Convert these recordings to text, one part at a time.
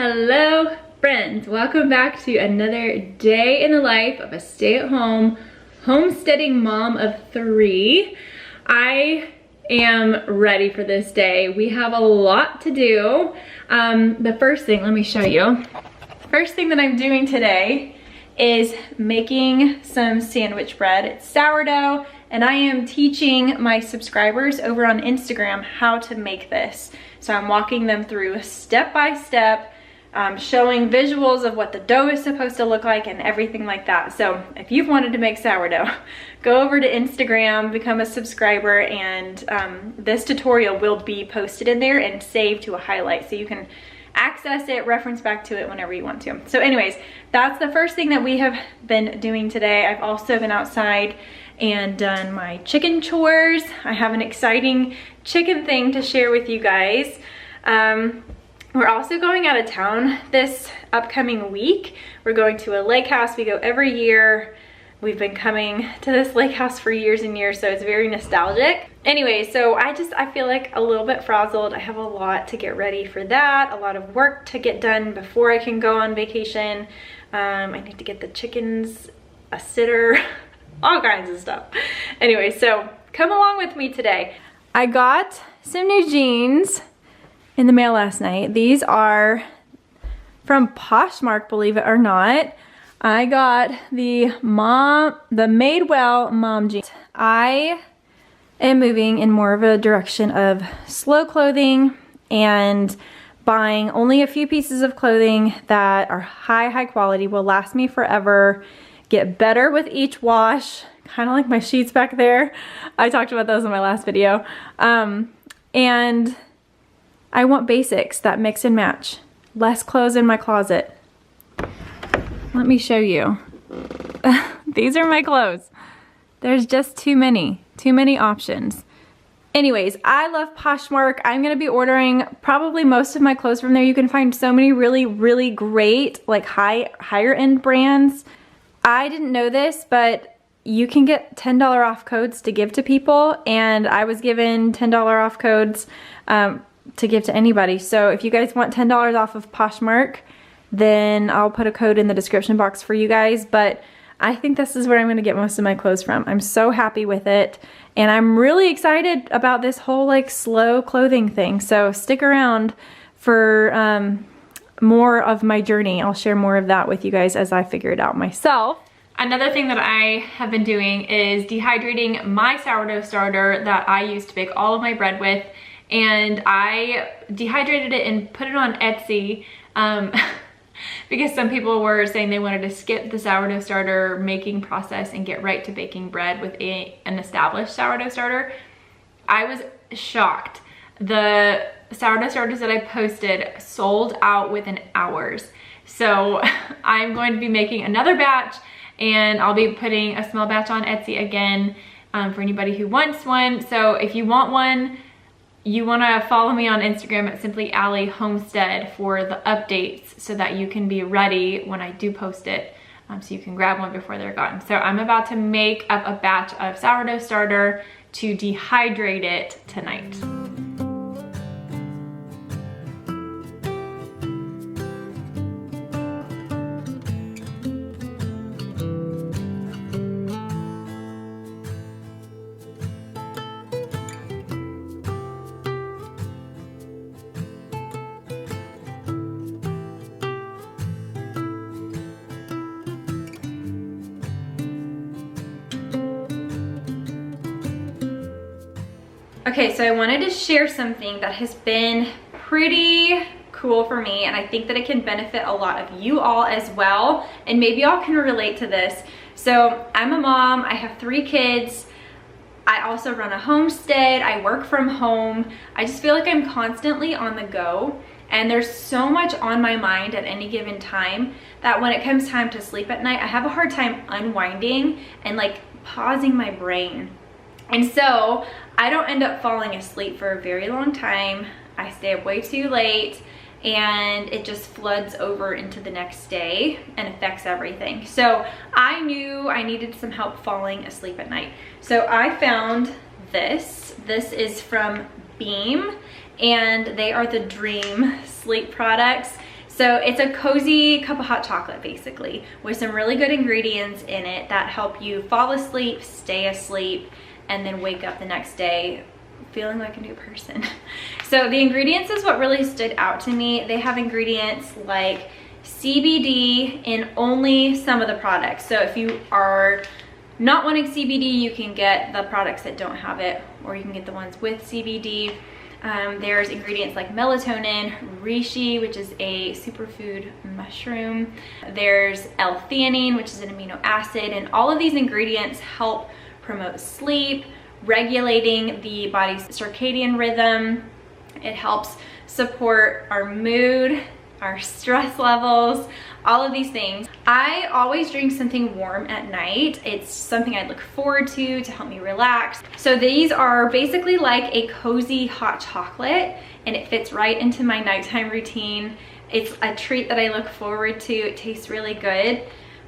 Hello friends, welcome back to another day in the life of a stay-at-home homesteading mom of 3. I am ready for this day. We have a lot to do. The first thing, let me show you. First thing that I'm doing today is making some sandwich bread. It's sourdough, and I am teaching my subscribers over on Instagram how to make this. So I'm walking them through step by step, showing visuals of what the dough is supposed to look like and everything like that. So if you've wanted to make sourdough, go over to Instagram, become a subscriber, and this tutorial will be posted in there and saved to a highlight so you can access it, reference back to it whenever you want to. So anyways, that's the first thing that we have been doing today. I've also been outside and done my chicken chores. I have an exciting chicken thing to share with you guys. We're also going out of town this upcoming week. We're going to a lake house. We go every year. We've been coming to this lake house for years and years, so it's very nostalgic. Anyway, so I feel like a little bit frazzled. I have a lot to get ready for that, a lot of work to get done before I can go on vacation. I need to get the chickens a sitter, all kinds of stuff. Anyway, so come along with me today. I got some new jeans in the mail last night. These are from Poshmark, believe it or not. I got the Madewell mom jeans. I am moving in more of a direction of slow clothing and buying only a few pieces of clothing that are high quality, will last me forever, get better with each wash, kind of like my sheets back there. I talked about those in my last video. And I want basics that mix and match. Less clothes in my closet. Let me show you. These are my clothes. There's just too many options. Anyways, I love Poshmark. I'm gonna be ordering probably most of my clothes from there. You can find so many really great, like higher end brands. I didn't know this, but you can get $10 off codes to give to people, and I was given $10 off codes to give to anybody. So if you guys want $10 off of Poshmark, then I'll put a code in the description box for you guys. But I think this is where I'm gonna get most of my clothes from. I'm so happy with it, and I'm really excited about this whole like slow clothing thing. So stick around for more of my journey. I'll share more of that with you guys as I figure it out myself. Another thing that I have been doing is dehydrating my sourdough starter that I use to bake all of my bread with. And I dehydrated it and put it on Etsy because some people were saying they wanted to skip the sourdough starter making process and get right to baking bread with an established sourdough starter. I was shocked. The sourdough starters that I posted sold out within hours. So I'm going to be making another batch, and I'll be putting a small batch on Etsy again for anybody who wants one. So if you want one, you want to follow me on Instagram at Simply Allie Homestead for the updates so that you can be ready when I do post it, so you can grab one before they're gone. So I'm about to make up a batch of sourdough starter to dehydrate it tonight. Okay, so I wanted to share something that has been pretty cool for me, and I think that it can benefit a lot of you all as well, and maybe y'all can relate to this. So I'm a mom, I have 3 kids. I also run a homestead, I work from home. I just feel like I'm constantly on the go, and there's so much on my mind at any given time that when it comes time to sleep at night, I have a hard time unwinding and like pausing my brain. And so I don't end up falling asleep for a very long time. I stay up way too late, and it just floods over into the next day and affects everything. So I knew I needed some help falling asleep at night. So I found this. This is from Beam, and they are the Dream sleep products. So it's a cozy cup of hot chocolate basically, with some really good ingredients in it that help you fall asleep, stay asleep, and then wake up the next day feeling like a new person. So the ingredients is what really stood out to me. They have ingredients like CBD in only some of the products. So if you are not wanting CBD, you can get the products that don't have it, or you can get the ones with CBD. There's ingredients like melatonin, reishi, which is a superfood mushroom. There's L-theanine, which is an amino acid, and all of these ingredients help promote sleep, regulating the body's circadian rhythm. It helps support our mood, our stress levels, all of these things. I always drink something warm at night. It's something I look forward to help me relax. So these are basically like a cozy hot chocolate, and it fits right into my nighttime routine. It's a treat that I look forward to. It tastes really good.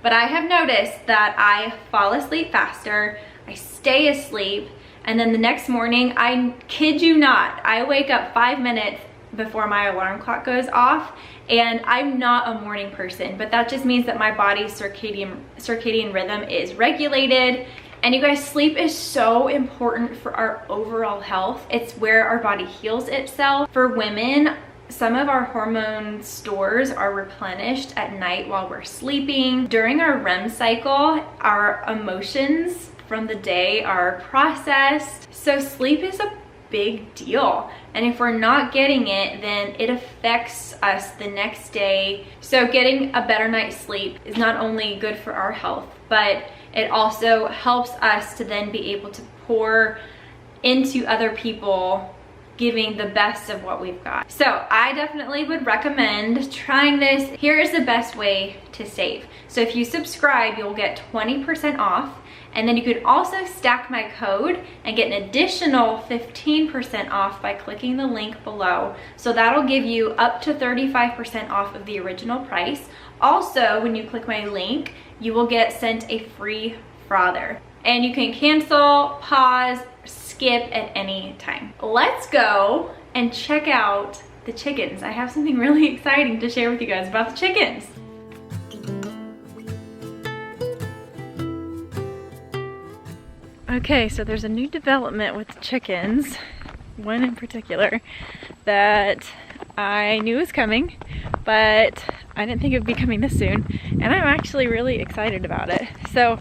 But I have noticed that I fall asleep faster, I stay asleep, and then the next morning, I kid you not, I wake up 5 minutes before my alarm clock goes off, and I'm not a morning person, but that just means that my body's circadian rhythm is regulated. And you guys, sleep is so important for our overall health. It's where our body heals itself. For women, some of our hormone stores are replenished at night while we're sleeping. During our REM cycle, our emotions from the day are processed. So sleep is a big deal, and if we're not getting it, then it affects us the next day. So getting a better night's sleep is not only good for our health, but it also helps us to then be able to pour into other people, giving the best of what we've got. So I definitely would recommend trying this. Here is the best way to save. So if you subscribe, you'll get 20% off. And then you could also stack my code and get an additional 15% off by clicking the link below. So that'll give you up to 35% off of the original price. Also, when you click my link, you will get sent a free frother. And you can cancel, pause, skip at any time. Let's go and check out the chickens. I have something really exciting to share with you guys about the chickens. Okay, so there's a new development with the chickens, one in particular, that I knew was coming, but I didn't think it would be coming this soon, and I'm actually really excited about it. So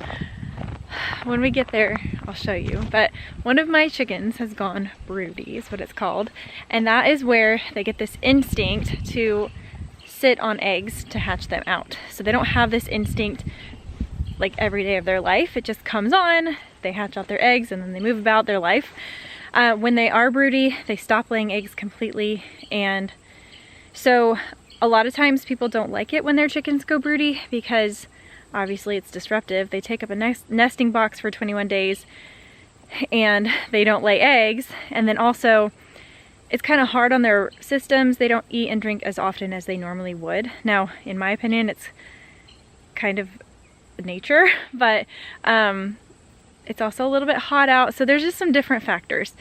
when we get there, I'll show you. But one of my chickens has gone broody, is what it's called, and that is where they get this instinct to sit on eggs to hatch them out. So they don't have this instinct like every day of their life. It just comes on, they hatch out their eggs, and then they move about their life. When they are broody, they stop laying eggs completely, and so a lot of times people don't like it when their chickens go broody because obviously it's disruptive. They take up a nesting box for 21 days and they don't lay eggs, and then also it's kind of hard on their systems. They don't eat and drink as often as they normally would. Now, in my opinion, it's kind of nature, but it's also a little bit hot out, so there's just some different factors.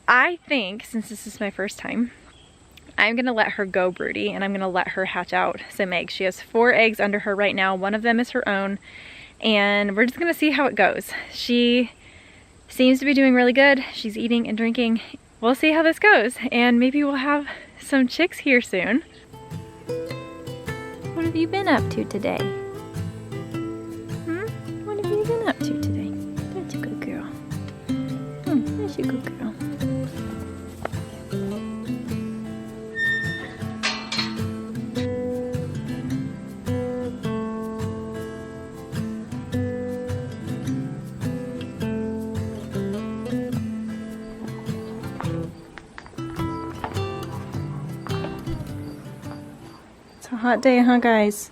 I think, since this is my first time, I'm gonna let her go broody, and I'm gonna let her hatch out some eggs. She has 4 eggs under her right now. One of them is her own, and we're just gonna see how it goes. She seems to be doing really good. She's eating and drinking. We'll see how this goes, and maybe we'll have some chicks here soon. What have you been up to today? What have you been up to today? That's a good girl. That's a good girl. It's a hot day, huh, guys?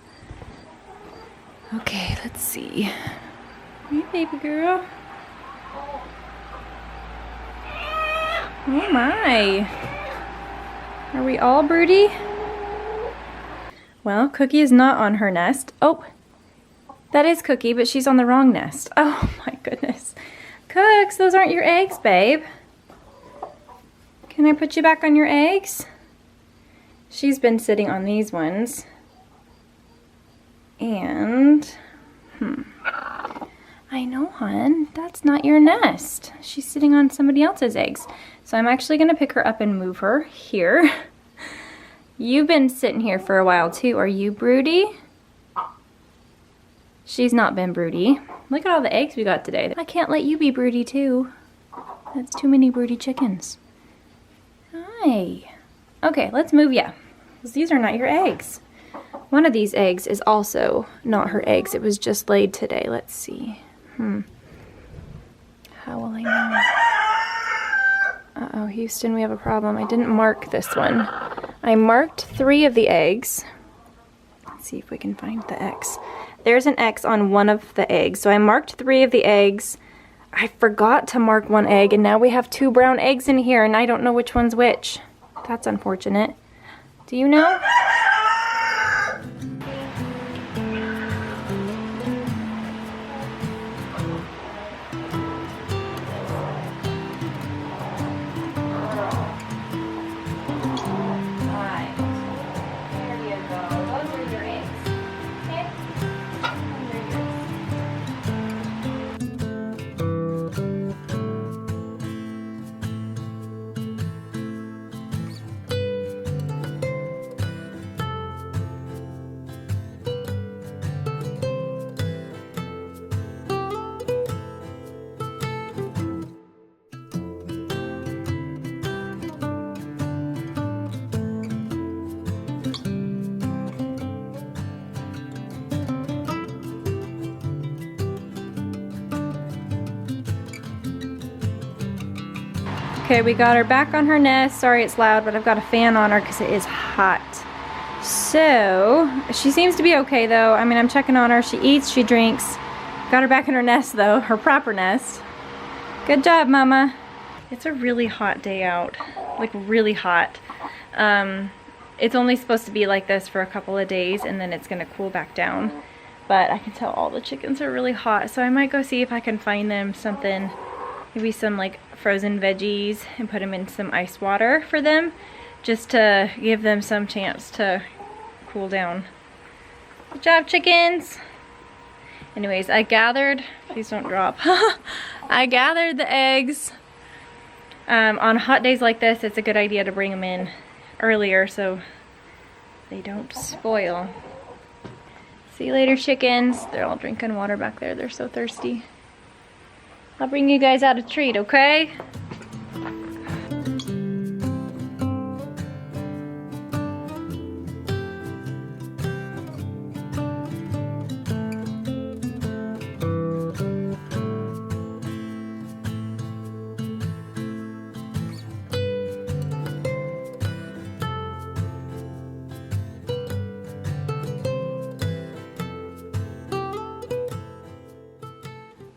Okay, let's see. Hey, baby girl. Oh my. Are we all broody? Well, Cookie is not on her nest. Oh, that is Cookie, but she's on the wrong nest. Oh my goodness. Cooks, those aren't your eggs, babe. Can I put you back on your eggs? she's been sitting on these ones. And, I know, hon, that's not your nest. She's sitting on somebody else's eggs. So I'm actually gonna pick her up and move her here. You've been sitting here for a while too. Are you broody? She's not been broody. Look at all the eggs we got today. I can't let you be broody too. That's too many broody chickens. Hi. Okay, let's move ya. 'Cause these are not your eggs. One of these eggs is also not her eggs. It was just laid today. Let's see. How will I know? Uh-oh, Houston, we have a problem. I didn't mark this one. I marked 3 of the eggs. Let's see if we can find the X. There's an X on one of the eggs. So I marked 3 of the eggs. I forgot to mark 1 egg, and now we have 2 brown eggs in here, and I don't know which one's which. That's unfortunate. Do you know? Okay, we got her back on her nest. Sorry it's loud, but I've got a fan on her because it is hot. So, she seems to be okay though. I mean, I'm checking on her. She eats, she drinks. Got her back in her nest though, her proper nest. Good job, Mama. It's a really hot day out, like really hot. It's only supposed to be like this for a couple of days and then it's gonna cool back down. But I can tell all the chickens are really hot, so I might go see if I can find them something, maybe some like frozen veggies and put them in some ice water for them, just to give them some chance to cool down. Good job, chickens. Anyways, I gathered, please don't drop. I gathered the eggs. On hot days like this, it's a good idea to bring them in earlier so they don't spoil. See you later, chickens. They're all drinking water back there. They're so thirsty. I'll bring you guys out a treat, okay?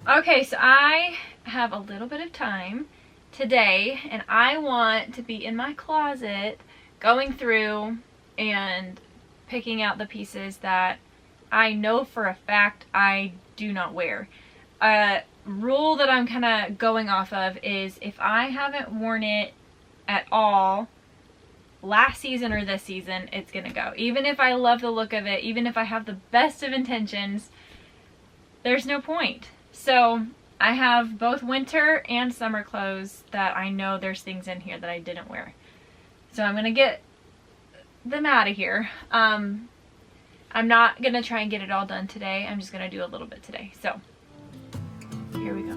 Okay, so I have a little bit of time today and I want to be in my closet going through and picking out the pieces that I know for a fact I do not wear. A rule that I'm kind of going off of is if I haven't worn it at all last season or this season, it's gonna go. Even if I love the look of it, even if I have the best of intentions, there's no point. So I have both winter and summer clothes that I know there's things in here that I didn't wear. So I'm gonna get them out of here. I'm not gonna try and get it all done today. I'm just gonna do a little bit today. So here we go.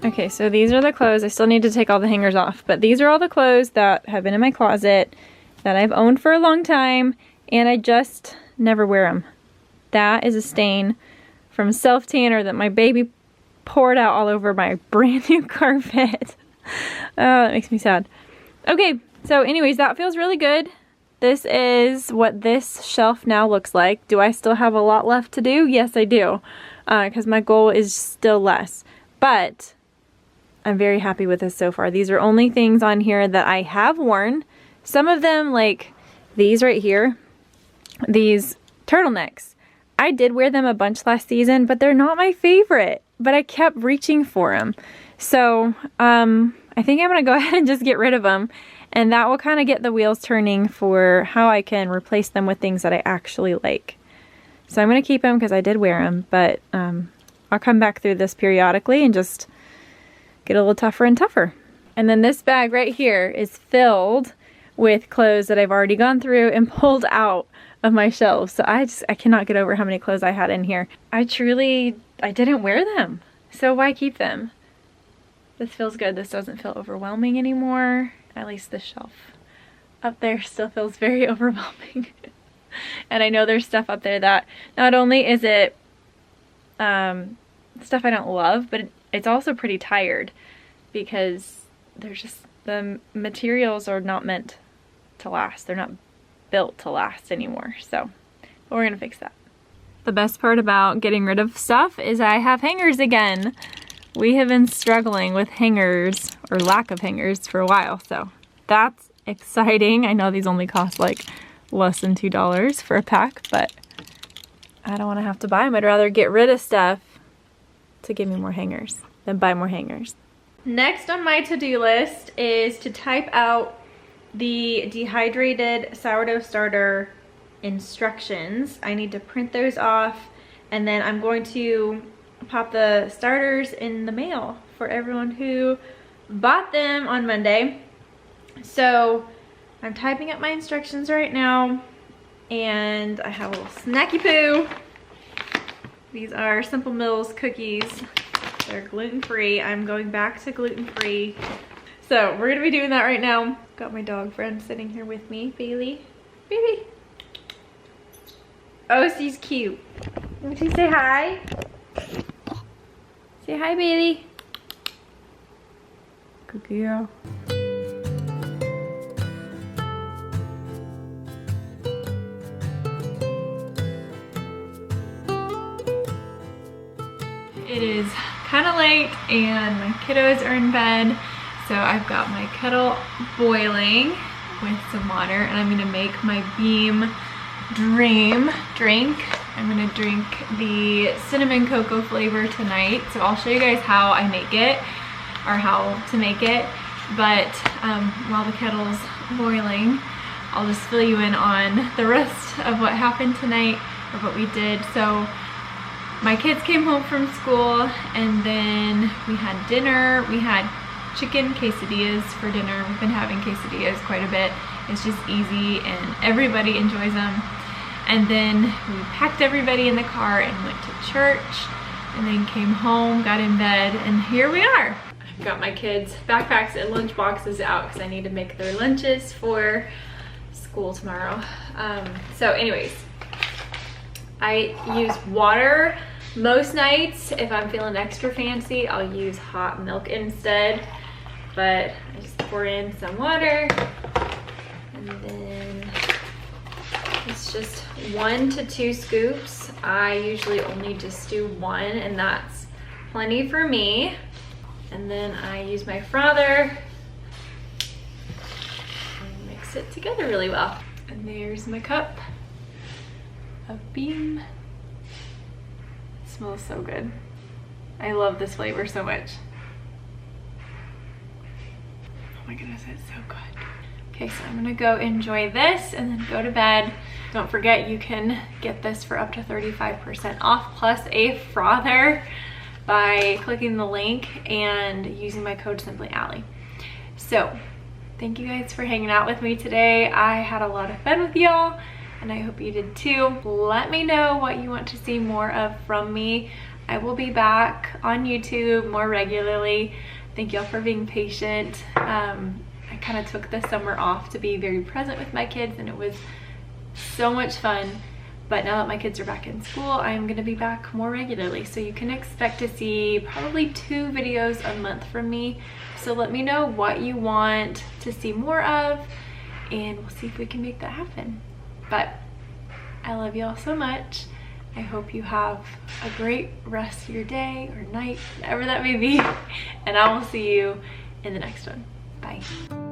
Okay, so these are the clothes. I still need to take all the hangers off, but these are all the clothes that have been in my closet that I've owned for a long time, and I just never wear them. That is a stain from self-tanner that my baby poured out all over my brand new carpet. Oh, that makes me sad. Okay, so anyways, that feels really good. This is what this shelf now looks like. Do I still have a lot left to do? Yes, I do, because my goal is still less. but I'm very happy with this so far. These are only things on here that I have worn. Some of them, like these right here, these turtlenecks, I did wear them a bunch last season, but they're not my favorite, but I kept reaching for them. So I think I'm gonna go ahead and just get rid of them, and that will kind of get the wheels turning for how I can replace them with things that I actually like. So I'm gonna keep them because I did wear them, but I'll come back through this periodically and just get a little tougher and tougher. And then this bag right here is filled with clothes that I've already gone through and pulled out of my shelves. So I cannot get over how many clothes I had in here. I didn't wear them, so why keep them? This feels good. This doesn't feel overwhelming anymore. At least the shelf up there still feels very overwhelming. And I know there's stuff up there that not only is it stuff I don't love, but it's also pretty tired because the materials are not meant to last. They're not built to last anymore. So, but we're gonna fix that. The best part about getting rid of stuff is I have hangers again. We have been struggling with hangers, or lack of hangers, for a while, so that's exciting. I know these only cost like less than $2 for a pack, but I don't want to have to buy them. I'd rather get rid of stuff to give me more hangers than buy more hangers. Next on my to-do list is to type out the Dehydrated sourdough starter instructions. I need to print those off, and then I'm going to pop the starters in the mail for everyone who bought them on Monday. So I'm typing up my instructions right now, and I have a little snacky poo. These are Simple Mills cookies. They're gluten-free. I'm going back to gluten-free. So we're gonna be doing that right now. Got my dog friend sitting here with me, Bailey. Baby. Oh, she's cute. Won't you say hi? Say hi, Bailey. Good girl. It is kind of late and my kiddos are in bed, so I've got my kettle boiling with some water, and I'm gonna make my Beam Dream drink. I'm gonna drink the cinnamon cocoa flavor tonight, so I'll show you guys how I make it, or how to make it, but while the kettle's boiling, I'll just fill you in on the rest of what happened tonight, or what we did. So my kids came home from school, and then we had dinner. We had chicken quesadillas for dinner. We've been having quesadillas quite a bit. It's just easy and everybody enjoys them. And then we packed everybody in the car and went to church, and then came home, got in bed, and here we are. I've got my kids' backpacks and lunch boxes out because I need to make their lunches for school tomorrow. So anyways, I use water most nights. If I'm feeling extra fancy, I'll use hot milk instead, but I just pour in some water, and then it's just 1 to 2 scoops. I usually only just do 1, and that's plenty for me. And then I use my frother and mix it together really well. And there's my cup of Beam. It smells so good. I love this flavor so much. Oh my goodness, it's so good. Okay, so I'm gonna go enjoy this and then go to bed. Don't forget, you can get this for up to 35% off plus a frother by clicking the link and using my code SimplyAllie. So thank you guys for hanging out with me today. I had a lot of fun with y'all, and I hope you did too. Let me know what you want to see more of from me. I will be back on YouTube more regularly. Thank y'all for being patient. I kind of took the summer off to be very present with my kids, and it was so much fun. But now that my kids are back in school, I'm gonna be back more regularly. So you can expect to see probably 2 videos a month from me. So let me know what you want to see more of, and we'll see if we can make that happen. But I love y'all so much. I hope you have a great rest of your day or night, whatever that may be, and I will see you in the next one. Bye.